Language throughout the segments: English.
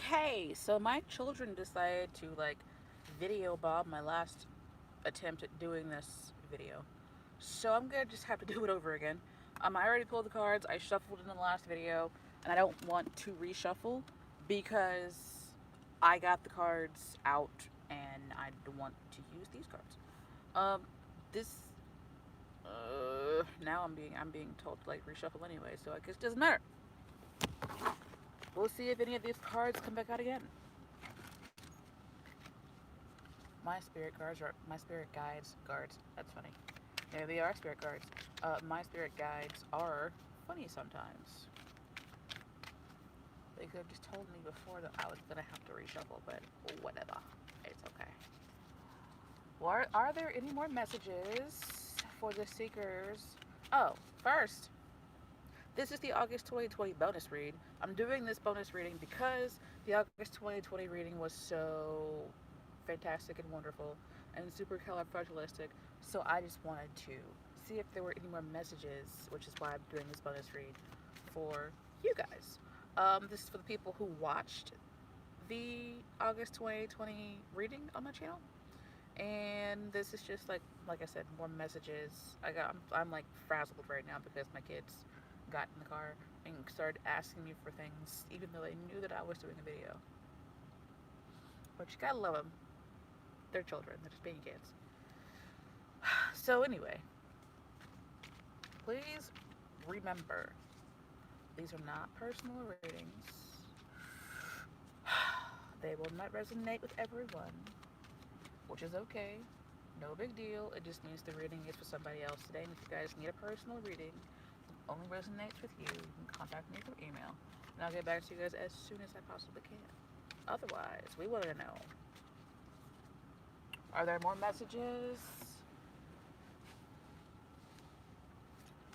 Okay, so my children decided to like video bob my last attempt at doing this video. So I'm gonna just have to do it over again. I already pulled the cards, I shuffled in the last video, and I don't want to reshuffle because I got the cards out and I don't want to use these cards. Um, this now I'm being told to like reshuffle anyway, so I guess it doesn't matter. We'll see if any of these cards come back out again. My spirit guards. That's funny. Maybe they are spirit guards. My spirit guides are funny sometimes. They could have just told me before that I was gonna have to reshuffle, but whatever. It's okay. Well, are there any more messages for the seekers? Oh, first, this is the August 2020 bonus read. I'm doing this bonus reading because the August 2020 reading was so fantastic and wonderful and super califragilistic. So I just wanted to see if there were any more messages, which is why I'm doing this bonus read for you guys. This is for the people who watched the August 2020 reading on my channel, and this is just like I said, more messages. I'm like frazzled right now because my kids got in the car and started asking me for things, even though they knew that I was doing a video. But you gotta love them. They're children. They're just being kids. So anyway, please remember, these are not personal ratings. They will not resonate with everyone, which is okay. No big deal. It just means the reading is for somebody else today. And if you guys need a personal reading, only resonates with you, you can contact me through email. And I'll get back to you guys as soon as I possibly can. Otherwise, we want to know, are there more messages?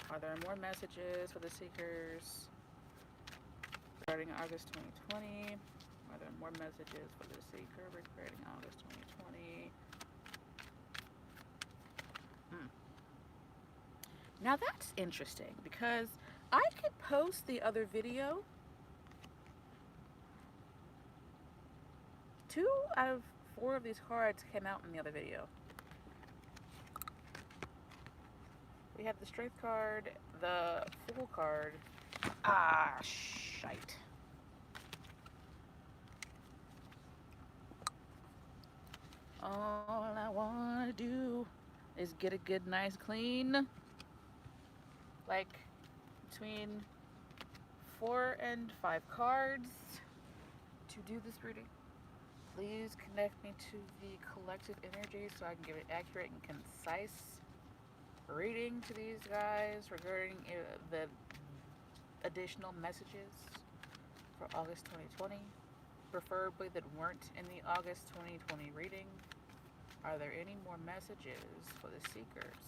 Are there more messages for the seekers regarding August 2020? Are there more messages for the seeker regarding August 2020? Hmm. Now that's interesting because I could post the other video. 2 out of 4 of these cards came out in the other video. We have the strength card, the fool card. Ah, shite. All I want to do is get a good, nice, clean, like between 4 and 5 cards to do this reading. Please connect me to the collective energy so I can give an accurate and concise reading to these guys regarding the additional messages for August 2020, preferably that weren't in the August 2020 reading. Are there any more messages for the seekers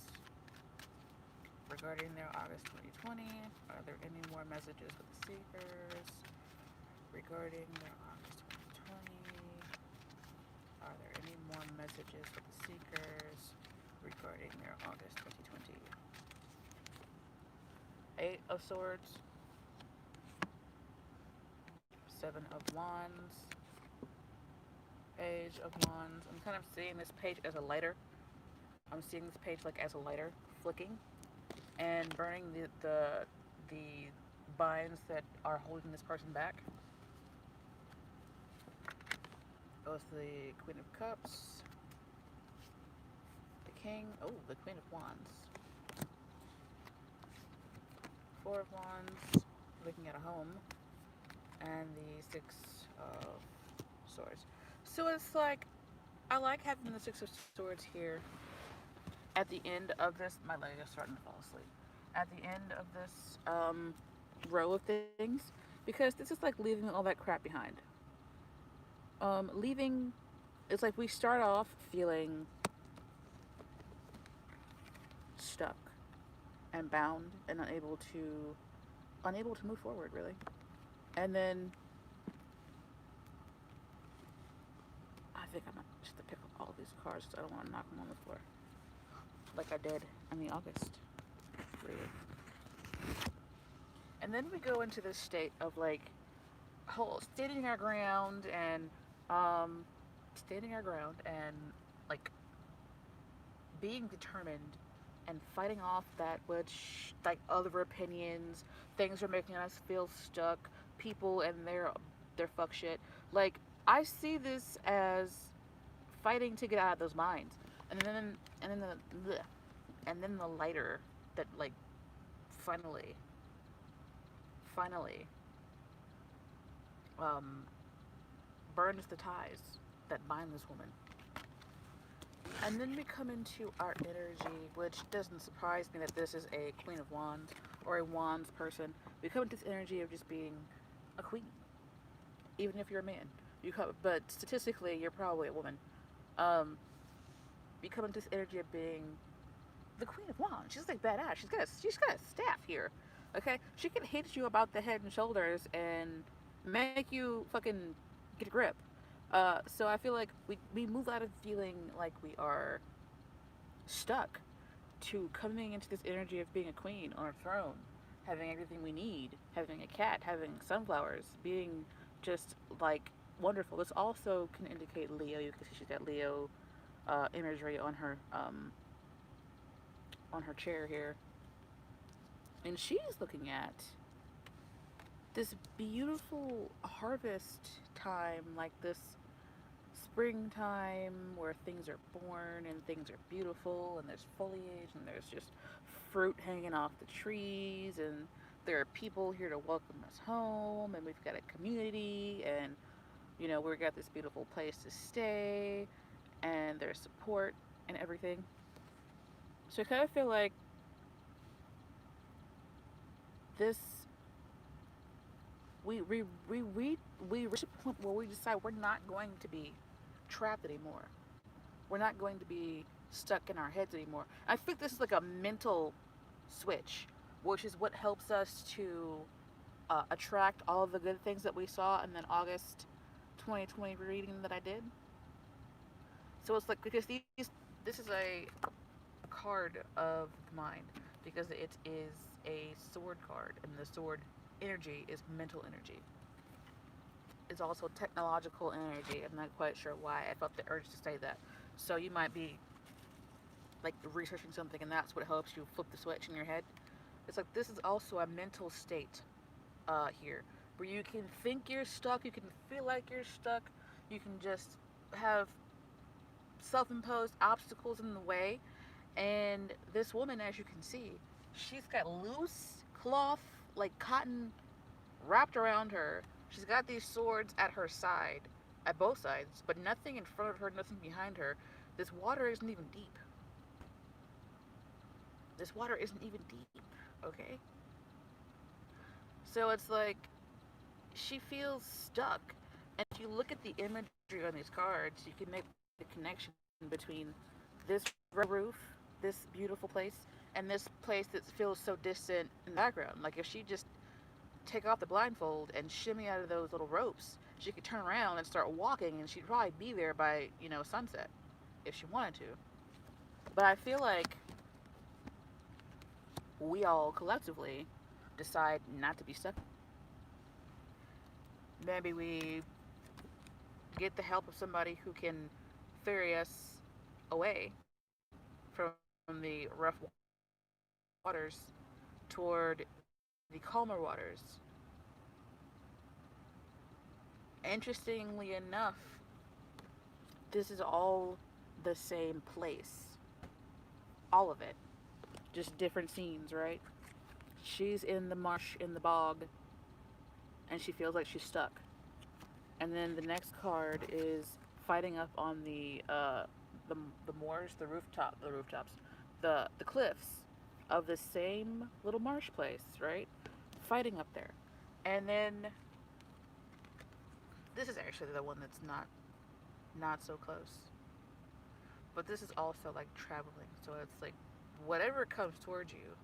regarding their August 2020? Are there any more messages for the seekers regarding their August 2020? Are there any more messages for the seekers regarding their August 2020? 8 of Swords, 7 of Wands, Page of Wands. I'm kind of seeing this page as a lighter. I'm seeing this page like as a lighter flicking and burning the binds that are holding this person back. Goes the Queen of Cups, the King, the Queen of Wands, 4 of Wands, looking at a home, and the 6 of Swords. So it's like, I like having the 6 of Swords here at the end of this. My leg is starting to fall asleep. At the end of this row of things, because this is like leaving all that crap behind. Leaving, it's like we start off feeling stuck and bound and unable to move forward, really. And then I think I'm just to pick up all these cards because I don't want to knock them on the floor like I did in the August reading. And then we go into this state of like standing our ground and um, standing our ground and like being determined and fighting off that which like other opinions, things are making us feel stuck, people and their fuck shit. Like I see this as fighting to get out of those minds, and then the bleh, and then the lighter that like finally finally um burns the ties that bind this woman. And then we come into our energy, which doesn't surprise me that this is a Queen of Wands or a Wands person. We come into this energy of just being a queen, even if you're a man. But statistically, you're probably a woman. Um, we come into this energy of being the Queen of Wands. She's like badass. She's got a staff here. Okay, she can hit you about the head and shoulders and make you fucking get a grip. So I feel like we move out of feeling like we are stuck to coming into this energy of being a queen on a throne, having everything we need, having a cat, having sunflowers, being just like wonderful. This also can indicate Leo. You can see she's got Leo imagery on her chair here, and she's looking at this beautiful harvest time, like this springtime where things are born and things are beautiful and there's foliage and there's just fruit hanging off the trees and there are people here to welcome us home and we've got a community and we've got this beautiful place to stay and there's support and everything. So I kind of feel like this we reach a point where we decide we're not going to be trapped anymore. We're not going to be stuck in our heads anymore. I think this is like a mental switch, which is what helps us to attract all the good things that we saw in that August 2020 reading that I did. So it's like because this is a card of the mind because it is a sword card and the sword energy is mental energy. It's also technological energy. I'm not quite sure why I felt the urge to say that. So you might be like researching something and that's what helps you flip the switch in your head. It's like this is also a mental state here where you can think you're stuck, you can feel like you're stuck, you can just have self-imposed obstacles in the way. And this woman, as you can see, she's got loose cloth, like cotton, wrapped around her. She's got these swords at her side, at both sides, but nothing in front of her, nothing behind her. This water isn't even deep. This water isn't even deep, okay? So it's like she feels stuck. And if you look at the imagery on these cards, you can make the connection between this roof, this beautiful place, and this place that feels so distant in the background. Like if she just take off the blindfold and shimmy out of those little ropes, she could turn around and start walking, and she'd probably be there by sunset if she wanted to. But I feel like we all collectively decide not to be stuck. Maybe we get the help of somebody who can ferry us away from the rough waters toward the calmer waters. Interestingly enough, this is all the same place. All of it. Just different scenes, right? She's in the marsh, in the bog, and she feels like she's stuck. And then the next card is fighting up on the moors, the rooftops, the cliffs of the same little marsh place, right? Fighting up there. And then this is actually the one that's not so close. But this is also like traveling. So it's like whatever comes towards you,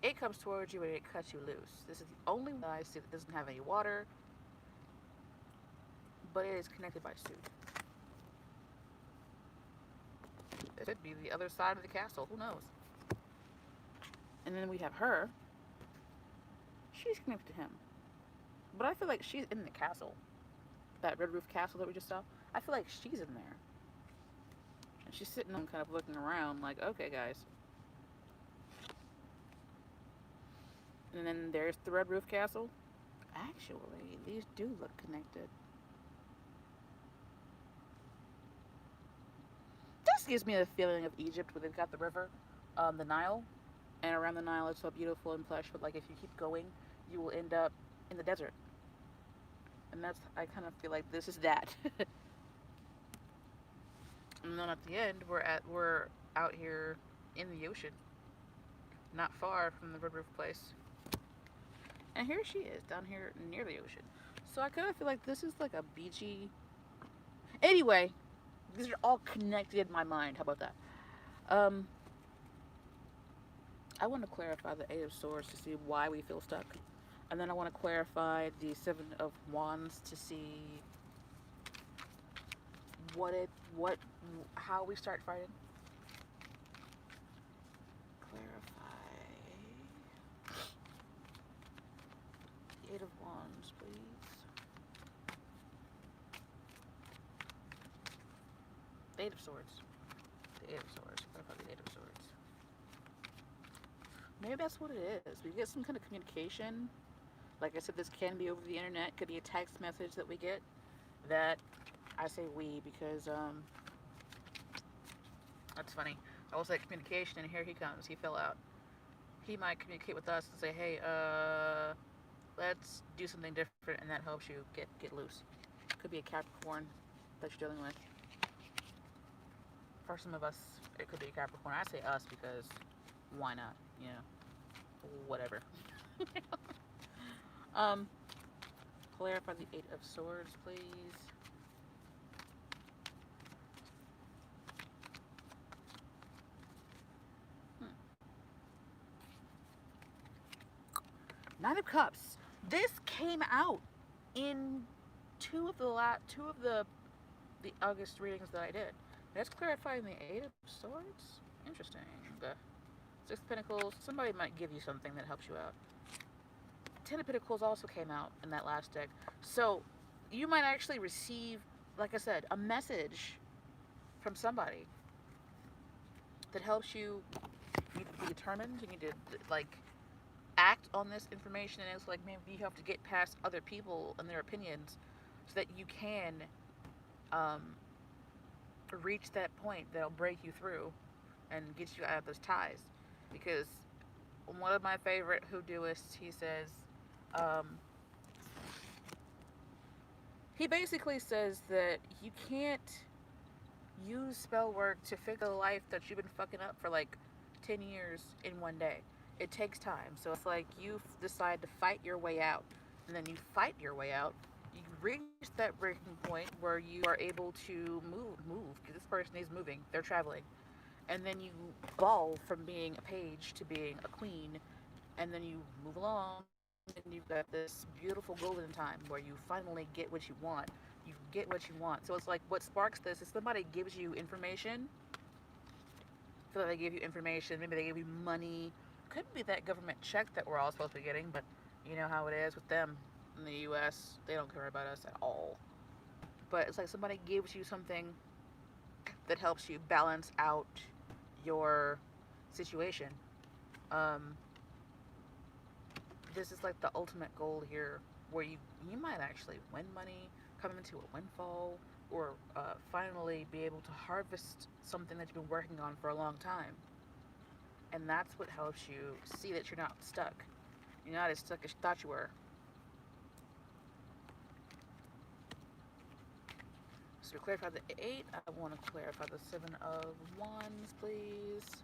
it comes towards you and it cuts you loose. This is the only one I see that doesn't have any water, but it is connected by suit. It could be the other side of the castle. Who knows? And then we have her. She's connected to him. But I feel like she's in the castle. That red roof castle that we just saw. I feel like she's in there. And she's sitting on kind of looking around like, okay, guys. And then there's the red roof castle. Actually, these do look connected. This gives me the feeling of Egypt where they've got the river, the Nile. And around the Nile it's so beautiful and plush, but like if you keep going, you will end up in the desert. And that's, I kind of feel like this is that. And then at the end, we're out here in the ocean, not far from the red roof place. And here she is, down here near the ocean. So I kind of feel like this is like a beachy. Anyway, these are all connected in my mind. How about that? Um, I want to clarify the Eight of Swords to see why we feel stuck, and then I want to clarify the Seven of Wands to see what, how we start fighting. Clarify. The Eight of Wands, please. The Eight of Swords. The Eight of Swords. Clarify the Eight of Swords. Maybe that's what it is. We get some kind of communication. Like I said, this can be over the internet. Could be a text message that we get. That I say we because that's funny. I was like communication, and here he comes. He fell out. He might communicate with us and say, "Hey, let's do something different," and that helps you get loose. Could be a Capricorn that you're dealing with. For some of us, it could be a Capricorn. I say us because why not? You know, whatever. um, clarify the Eight of Swords, please. Nine of Cups. This came out in two of the August readings that I did. Let's clarify the Eight of Swords. Interesting. The Six of Pentacles. Somebody might give you something that helps you out. Ten of Pentacles also came out in that last deck. So you might actually receive, like I said, a message from somebody that helps you. You need to be determined. You need to like act on this information, and it's like maybe you have to get past other people and their opinions so that you can um, reach that point that'll break you through and get you out of those ties. Because one of my favorite hoodooists, he says, um, he basically says that you can't use spell work to fix a life that you've been fucking up for like 10 years in one day. It takes time. So it's like you decide to fight your way out, and then you fight your way out. You reach that breaking point where you are able to move, because this person is moving, they're traveling. And then you evolve from being a page to being a queen, and then you move along, and you've got this beautiful golden time where you finally get what you want. You get what you want. So it's like what sparks this is somebody gives you information. I feel like they give you information. Maybe they give you money. Could be that government check that we're all supposed to be getting, but you know how it is with them in the U.S. They don't care about us at all. But it's like somebody gives you something that helps you balance out your situation. Um, this is like the ultimate goal here, where you might actually win money, come into a windfall, or finally be able to harvest something that you've been working on for a long time. And that's what helps you see that you're not stuck. You're not as stuck as you thought you were. So to clarify the 8, I want to clarify the 7 of Wands, please.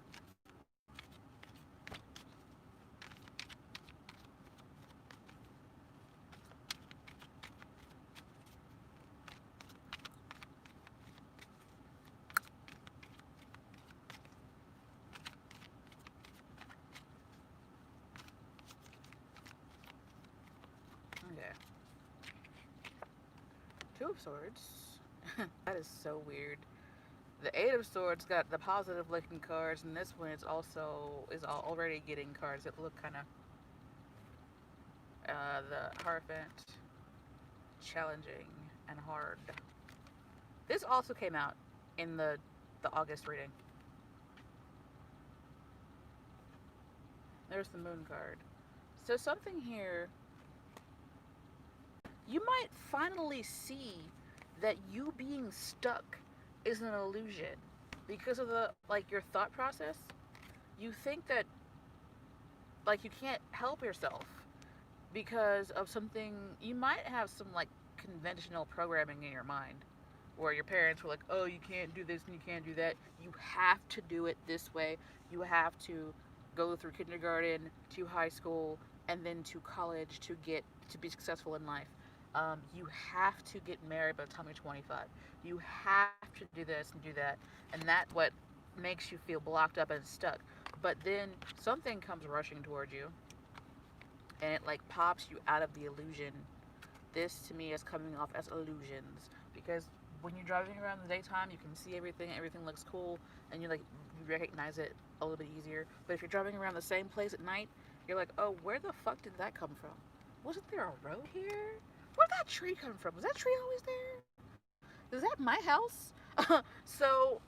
Okay. Two of Swords. That is so weird. The Eight of Swords got the positive looking cards, and this one is also already getting cards that look kind of The Hierophant, challenging and hard. This also came out in the August reading. There's the moon card. So something here, you might finally see that you being stuck is an illusion because of the like your thought process. You think that like you can't help yourself because of something. You might have some like conventional programming in your mind where your parents were like, "Oh, you can't do this and you can't do that. You have to do it this way. You have to go through kindergarten to high school and then to college to get to be successful in life. You have to get married by the time you're 25. You have to do this and do that, and that's what makes you feel blocked up and stuck. But then something comes rushing towards you, and it like pops you out of the illusion. This to me is coming off as illusions because when you're driving around in the daytime, you can see everything. Everything looks cool, and you recognize it a little bit easier. But if you're driving around the same place at night, you're like, oh, where the fuck did that come from? Wasn't there a road here? Where'd that tree come from? Was that tree always there? Is that my house? So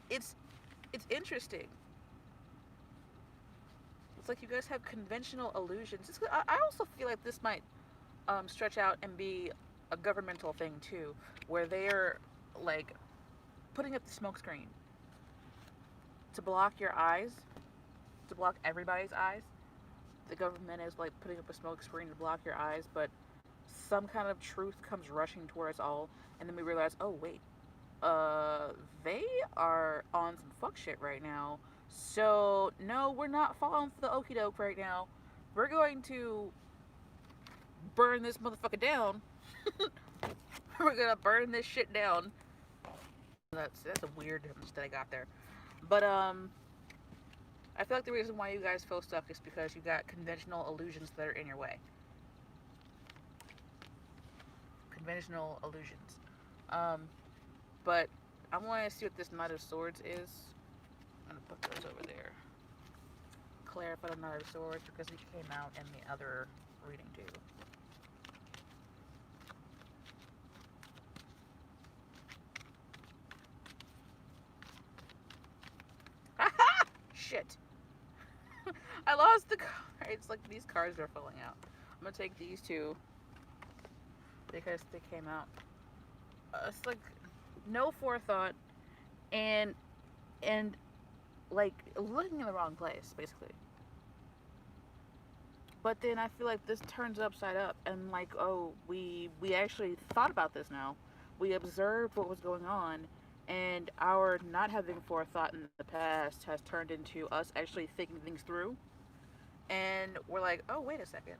it's it's interesting. It's like you guys have conventional illusions. I also feel like this might stretch out and be a governmental thing too, where they're like putting up the smoke screen to block your eyes, to block everybody's eyes. The government is like putting up a smoke screen to block your eyes, but some kind of truth comes rushing toward us all, and then we realize, oh wait, they are on some fuck shit right now. So no, we're not falling for the okey doke right now. We're going to burn this motherfucker down. We're gonna burn this shit down. That's a weird image that I got there, but I feel like the reason why you guys feel stuck is because you got conventional illusions that are in your way. Conventional illusions. But I want to see what this Knight of Swords is. I'm gonna put those over there. Clarify the Knight of Swords because it came out in the other reading too. Shit. I lost the card. It's like these cards are falling out. I'm gonna take these two because they came out. It's like no forethought and and like looking in the wrong place basically. But then I feel like this turns upside up and like oh we actually thought about this now. We observed what was going on and our not having forethought in the past has turned into us actually thinking things through and we're like, oh wait a second,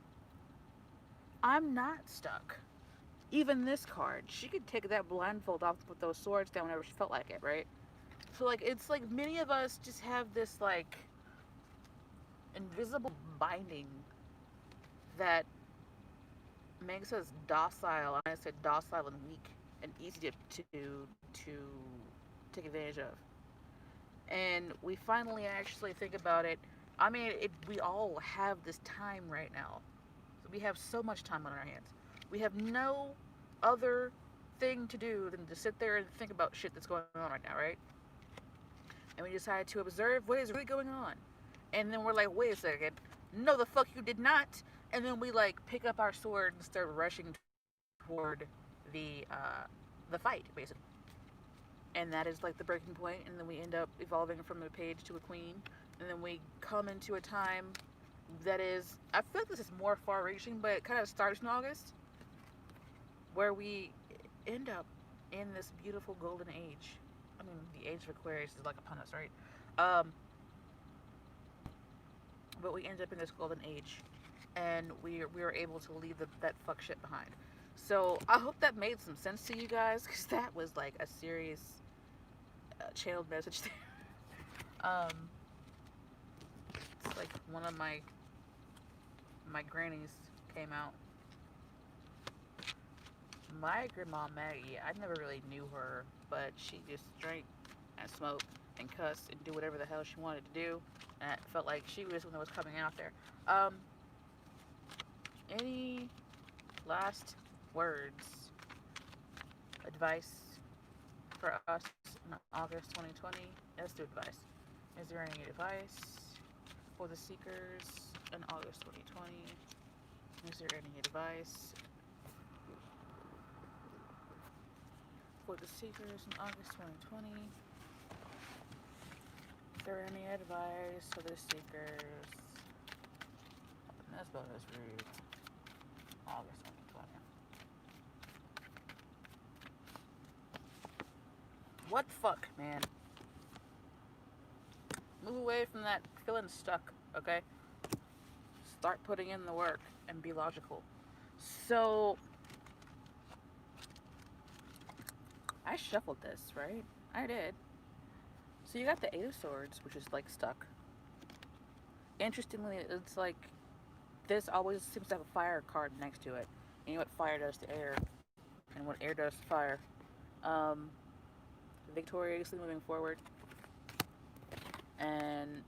I'm not stuck. Even this card, she could take that blindfold off, put those swords down whenever she felt like it, right? So like it's like many of us just have this like invisible binding that makes us docile. I said docile and weak and easy to take advantage of. And we finally actually think about it. I mean, we all have this time right now. We have so much time on our hands. We have no other thing to do than to sit there and think about shit that's going on right now, right? And we decided to observe what is really going on. And then we're like, wait a second. No, the fuck you did not. And then we like pick up our sword and start rushing toward the fight, basically. And that is like the breaking point. And then we end up evolving from a page to a queen. And then we come into a time that is, I feel like this is more far reaching, but it kind of starts in August, where we end up in this beautiful golden age. I mean, the age of Aquarius is like upon us, right? But we end up in this golden age, and we were able to leave that fuck shit behind. So I hope that made some sense to you guys, because that was like a serious channeled message there. It's like one of my grannies came out. My grandma Maggie, I never really knew her, but she just drank and smoked and cussed and do whatever the hell she wanted to do, and it felt like she was the one that was coming out there. Any last words, advice for us in August 2020? Let's do advice. Is there any advice for the seekers in August 2020? Is there any advice for the seekers in August 2020? Is there any advice for the seekers? This bonus read August 2020. What the fuck, man? Move away from that feeling stuck, okay? Start putting in the work and be logical. So, I shuffled this, right? I did. So you got the Eight of Swords, which is like stuck. Interestingly, it's like this always seems to have a fire card next to it. And you know what fire does to air, and what air does to fire. Victoriously moving forward. And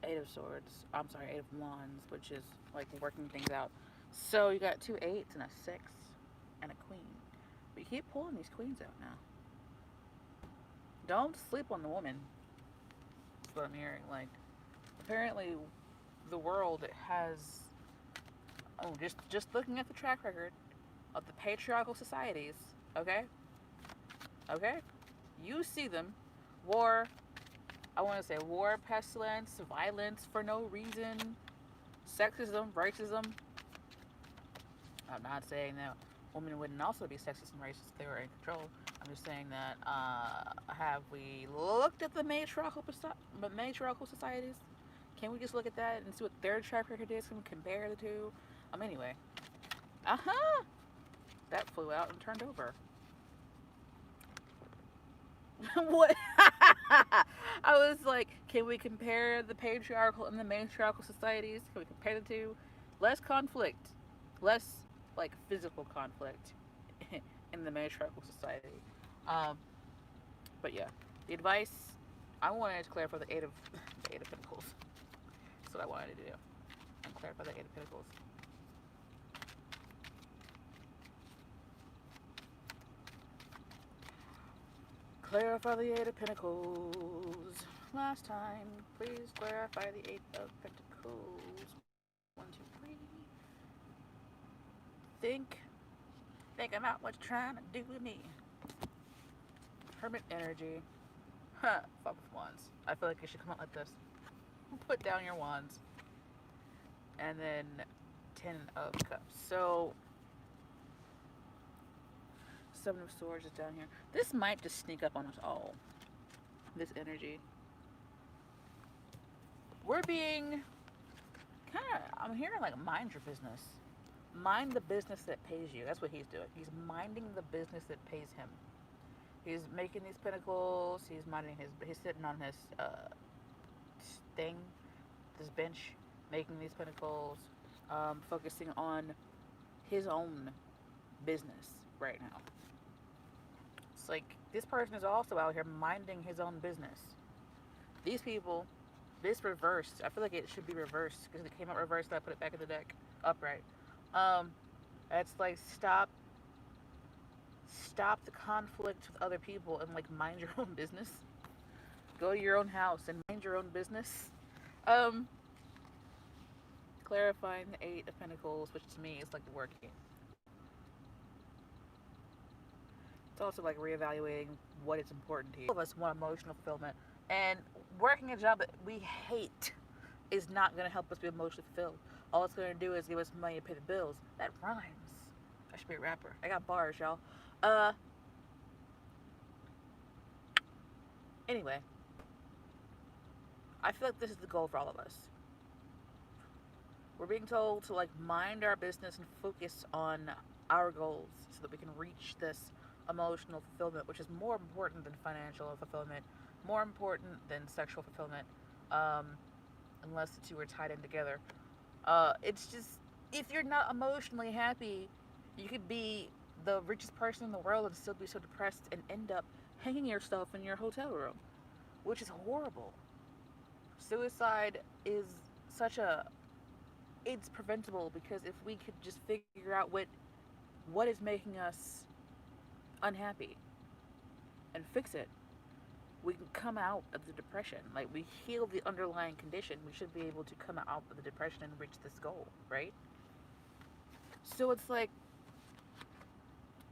Eight of Swords. I'm sorry, Eight of Wands, which is like working things out. So you got 2 8s and a 6 and a queen. But you keep pulling these queens out now. Don't sleep on the woman. That's what I'm hearing. Like, apparently, the world has. Oh, just looking at the track record of the patriarchal societies. Okay. Okay. You see them. War. I want to say war, pestilence, violence for no reason, sexism, racism. I'm not saying that women wouldn't also be sexist and racist if they were in control. I'm just saying that have we looked at the matriarchal societies? Can we just look at that and see what their track record is? Can we compare the two? Anyway. That flew out and turned over. What? I was like, can we compare the patriarchal and the matriarchal societies? Can we compare the two? Less conflict. Less, like, physical conflict in the matriarchal society. But yeah, the advice, I wanted to clarify the Eight of Pentacles. That's what I wanted to do. And clarify the Eight of Pentacles. Clarify the Eight of Pentacles. Last time, please clarify the Eight of Pentacles. 1, 2, 3. Think about what you're trying to do with me. Hermit energy. Huh, 5 of Wands. I feel like it should come out like this. Put down your wands. And then 10 of Cups. So, 7 of Swords is down here. This might just sneak up on us all. This energy. We're being I'm hearing like mind your business. Mind the business that pays you. That's what he's doing. He's minding the business that pays him. He's making these pentacles. He's sitting on his thing, this bench, making these pentacles, focusing on his own business right now. It's like this person is also out here minding his own business. These people, this reversed. I feel like it should be reversed because it came out reversed. I put it back in the deck upright. It's like stop the conflict with other people and like mind your own business. Go to your own house and mind your own business. Clarifying the Eight of Pentacles, which to me is like working. It's also like reevaluating what is important to you. All of us want emotional fulfillment, and working a job that we hate is not going to help us be emotionally fulfilled. All it's going to do is give us money to pay the bills. That rhymes. I should be a rapper. I got bars, y'all. Anyway, I feel like this is the goal for all of us. We're being told to like mind our business and focus on our goals so that we can reach this emotional fulfillment, which is more important than financial fulfillment, more important than sexual fulfillment, unless the two are tied in together. It's just, if you're not emotionally happy, you could be the richest person in the world and still be so depressed and end up hanging yourself in your hotel room, which is horrible. Suicide is such a it's preventable, because if we could just figure out what is making us unhappy and fix it, we can come out of the depression. Like, we heal the underlying condition, we should be able to come out of the depression and reach this goal, right? So it's like,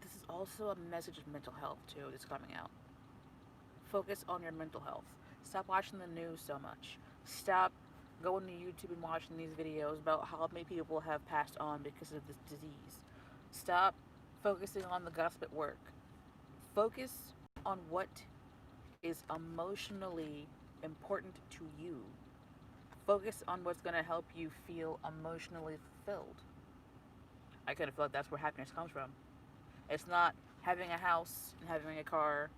this is also a message of mental health too that's coming out. Focus on your mental health. Stop watching the news so much. Stop going to YouTube and watching these videos about how many people have passed on because of this disease. Stop focusing on the gossip at work. Focus on what is emotionally important to you. Focus on what's going to help you feel emotionally fulfilled. I kind of feel like that's where happiness comes from. It's not having a house and having a car.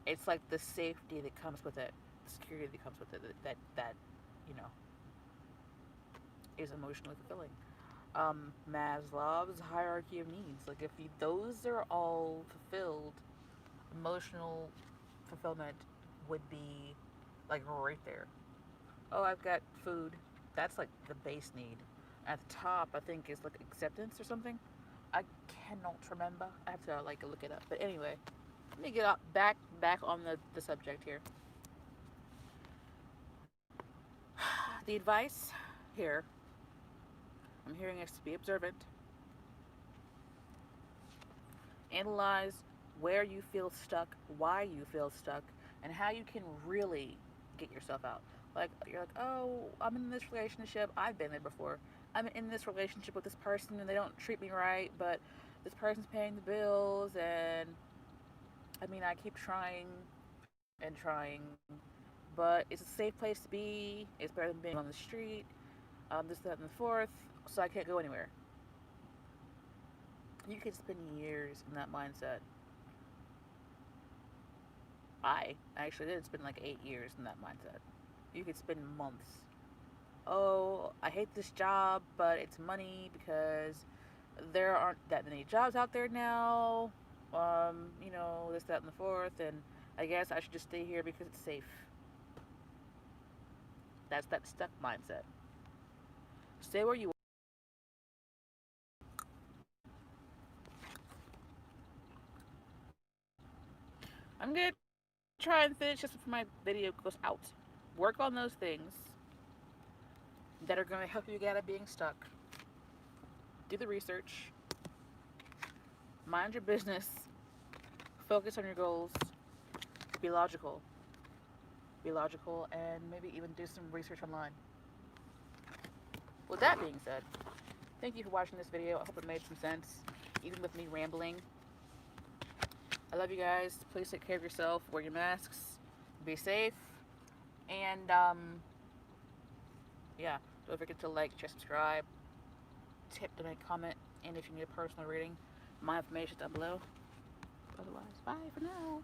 It's like the safety that comes with it, the security that comes with it, that you know is emotionally fulfilling. Maslow's hierarchy of needs. Like, if those are all fulfilled, emotional fulfillment would be like right there. Oh, I've got food. That's like the base need. At the top, I think, is like acceptance or something. I cannot remember. I have to like look it up. But anyway, let me get up back on the subject here. The advice here, I'm hearing, is to be observant, analyze where you feel stuck, why you feel stuck, and how you can really get yourself out. Like, you're like, oh, I'm in this relationship. I've been there before. I'm in this relationship with this person and they don't treat me right, but this person's paying the bills, and I mean, I keep trying and trying, but it's a safe place to be. It's better than being on the street, this, that, and the fourth, so I can't go anywhere. You could spend years in that mindset. I actually did spend like 8 years in that mindset. You could spend months. Oh, I hate this job, but it's money because there aren't that many jobs out there now. This, that, and the fourth, and I guess I should just stay here because it's safe. That's that stuck mindset. Stay where you are. I'm gonna try and finish this before my video goes out. Work on those things that are gonna help you get out of being stuck. Do the research. Mind your business. Focus on your goals. Be logical. Be logical, and maybe even do some research online. With that being said, thank you for watching this video. I hope it made some sense, even with me rambling. I love you guys. Please take care of yourself. Wear your masks. Be safe. And, yeah, don't forget to like, share, subscribe, tip, donate, comment, and if you need a personal reading, my information is down below. Otherwise, bye for now.